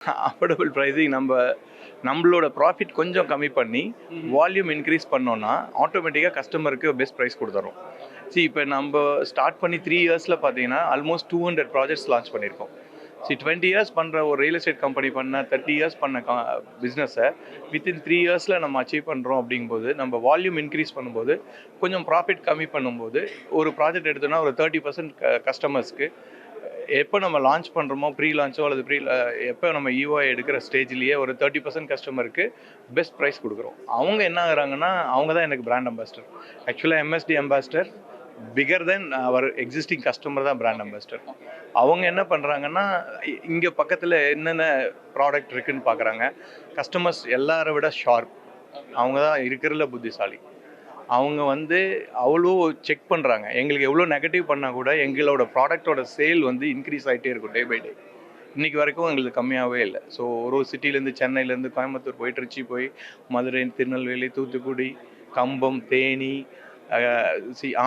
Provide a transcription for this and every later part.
Affordable pricing நம்மளோட profit கொஞ்சம் கம்மி பண்ணி வால்யூம் இன்க்ரீஸ் பண்ணோன்னா ஆட்டோமேட்டிக்காக கஸ்டமருக்கு பெஸ்ட் ப்ரைஸ் கொடுத்துறோம். இப்போ நம்ம ஸ்டார்ட் பண்ணி 3 இயர்ஸில் பார்த்தீங்கன்னா ஆல்மோஸ்ட் 200 ப்ராஜெக்ட்ஸ் லான்ச் பண்ணியிருக்கோம். 20 இயர்ஸ் பண்ணுற ஒரு ரியல் எஸ்டேட் கம்பெனி பண்ண 30 இயர்ஸ் பண்ண பிஸ்னஸை வித்தின் 3 இயர்ஸில் நம்ம அச்சீவ் பண்ணுறோம். அப்படிங்கும்போது நம்ம வால்யூம் இன்க்ரீஸ் பண்ணும்போது கொஞ்சம் ப்ராஃபிட் கம்மி பண்ணும்போது ஒரு ப்ராஜெக்ட் எடுத்தோன்னா ஒரு 30% கஸ்டமர்ஸ்க்கு எப்போ நம்ம லான்ச் பண்ணுறோமோ ப்ரீ லான்ச்சோ அல்லது எப்போ நம்ம ஈஓஐ எடுக்கிற ஸ்டேஜ்லேயே ஒரு 30% கஸ்டமருக்கு பெஸ்ட் ப்ரைஸ் கொடுக்குறோம். அவங்க என்ன ஆகுறாங்கன்னா அவங்க தான் எனக்கு பிராண்ட் அம்பாசிடர். ஆக்சுவலாக எம்எஸ்டி அம்பாசிடர் பிகர் தென் அவர் எக்ஸிஸ்டிங் கஸ்டமர் தான் பிராண்ட் அம்பாசிடர். அவங்க என்ன பண்ணுறாங்கன்னா இங்கே பக்கத்தில் என்னென்ன ப்ராடக்ட் இருக்குதுன்னு பார்க்குறாங்க. கஸ்டமர்ஸ் எல்லாரை விட ஷார்ப், அவங்க தான் இருக்கிறதுல புத்திசாலி. அவங்க அவ்வளோ செக் பண்ணுறாங்க. எங்களுக்கு எவ்வளோ நெகட்டிவ் பண்ணால் கூட எங்களோட ப்ராடக்டோட சேல் இன்க்ரீஸ் ஆகிட்டே இருக்கும் டே பை டே. இன்றைக்கி வரைக்கும் எங்களுக்கு கம்மியாகவே இல்லை. ஸோ ஒரு சிட்டிலேருந்து சென்னையிலேருந்து கோயம்புத்தூர் போய் திருச்சி போய் மதுரை, திருநெல்வேலி, தூத்துக்குடி, கம்பம், தேனி,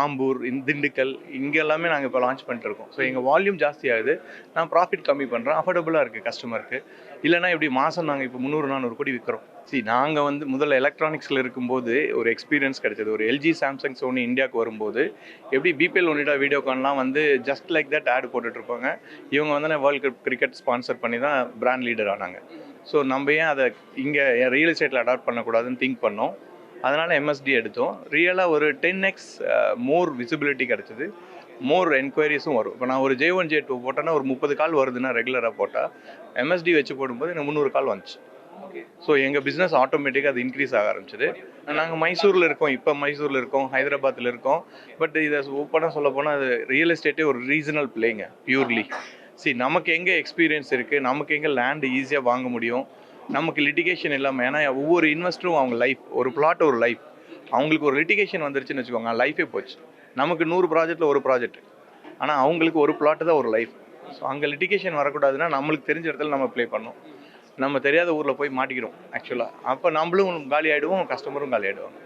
ஆம்பூர், திண்டுக்கல் இங்கே எல்லாமே நாங்கள் இப்போ லான்ச் பண்ணிட்டுருக்கோம். ஸோ எங்கள் வால்யூம் ஜாஸ்தி ஆகுது, நான் ப்ராஃபிட் கம்மி பண்ணுறேன், அஃபோர்டபுளாக இருக்குது கஸ்டமருக்கு. இல்லைனா இப்படி மாதம் நாங்கள் இப்போ 300-400 கோடி விற்கிறோம். நாங்கள் முதல்ல எலக்ட்ரானிக்ஸில் இருக்கும்போது ஒரு எக்ஸ்பீரியன்ஸ் கிடைச்சது. ஒரு எல்ஜி, சாம்சங், சோனி இந்தியாவுக்கு வரும்போது எப்படி பிபிஎல் ஒனிடா வீடியோகான்லாம் ஜஸ்ட் லைக் தட் ஆட் போட்டுட்ருப்பாங்க. இவங்க வேர்ல்டு கப் கிரிக்கெட் ஸ்பான்சர் பண்ணி தான் பிராண்ட் லீடர் ஆனாங்க. ஸோ நம்ம ஏன் அதை இங்கே ரியல் எஸ்டேட்டில் அடாப்ட் பண்ணக்கூடாதுன்னு திங்க் பண்ணோம். அதனால் எம்எஸ்டி எடுத்தோம். ரியலாக ஒரு 10x மோர் விசிபிலிட்டி கிடச்சிது, மோர் என்கொயரிஸும் வரும். இப்போ நான் ஒரு J1 J2 போட்டேன்னா ஒரு 30 கால் வருதுன்னா ரெகுலராக போட்டால் எம்எஸ்டி வச்சு போடும்போது எனக்கு 300 கால் வந்துச்சு. ஸோ எங்கள் பிஸ்னஸ் ஆட்டோமேட்டிக்காக அது இன்க்ரீஸ் ஆக ஆரம்பிச்சிது. நாங்கள் மைசூரில் இருக்கோம், இப்போ மைசூரில் இருக்கோம், ஹைதராபாத்தில் இருக்கோம். பட் இதை ஓப்பனாக சொல்ல போனால் அது ரியல் எஸ்டேட்டே ஒரு ரீஜனல் பிளேங்க பியூர்லி. நமக்கு எங்கே எக்ஸ்பீரியன்ஸ் இருக்குது, நமக்கு எங்கே லேண்டு ஈஸியாக வாங்க முடியும், நமக்கு லிட்டிகேஷன் இல்லாமல். ஏன்னா ஒவ்வொரு இன்வெஸ்டரும் அவங்க லைஃப், ஒரு பிளாட் ஒரு லைஃப், அவங்களுக்கு ஒரு லிட்டிகேஷன் வந்துருச்சுன்னு வச்சுக்கோங்க, லைஃபே போச்சு. நமக்கு 100 ப்ராஜெக்டில் ஒரு ப்ராஜெக்ட், ஆனால் அவங்களுக்கு ஒரு பிளாட்டு தான் ஒரு லைஃப். ஸோ அங்கே லிட்டிகேஷன் வரக்கூடாதுன்னா நம்மளுக்கு தெரிஞ்ச இடத்துல நம்ம ப்ளே பண்ணோம். நம்ம தெரியாத ஊரில் போய் மாட்டிக்கிறோம் ஆக்சுவலாக. அப்போ நம்மளும் காலி ஆகிடுவோம், கஸ்டமரும் காலி ஆகிடுவாங்க.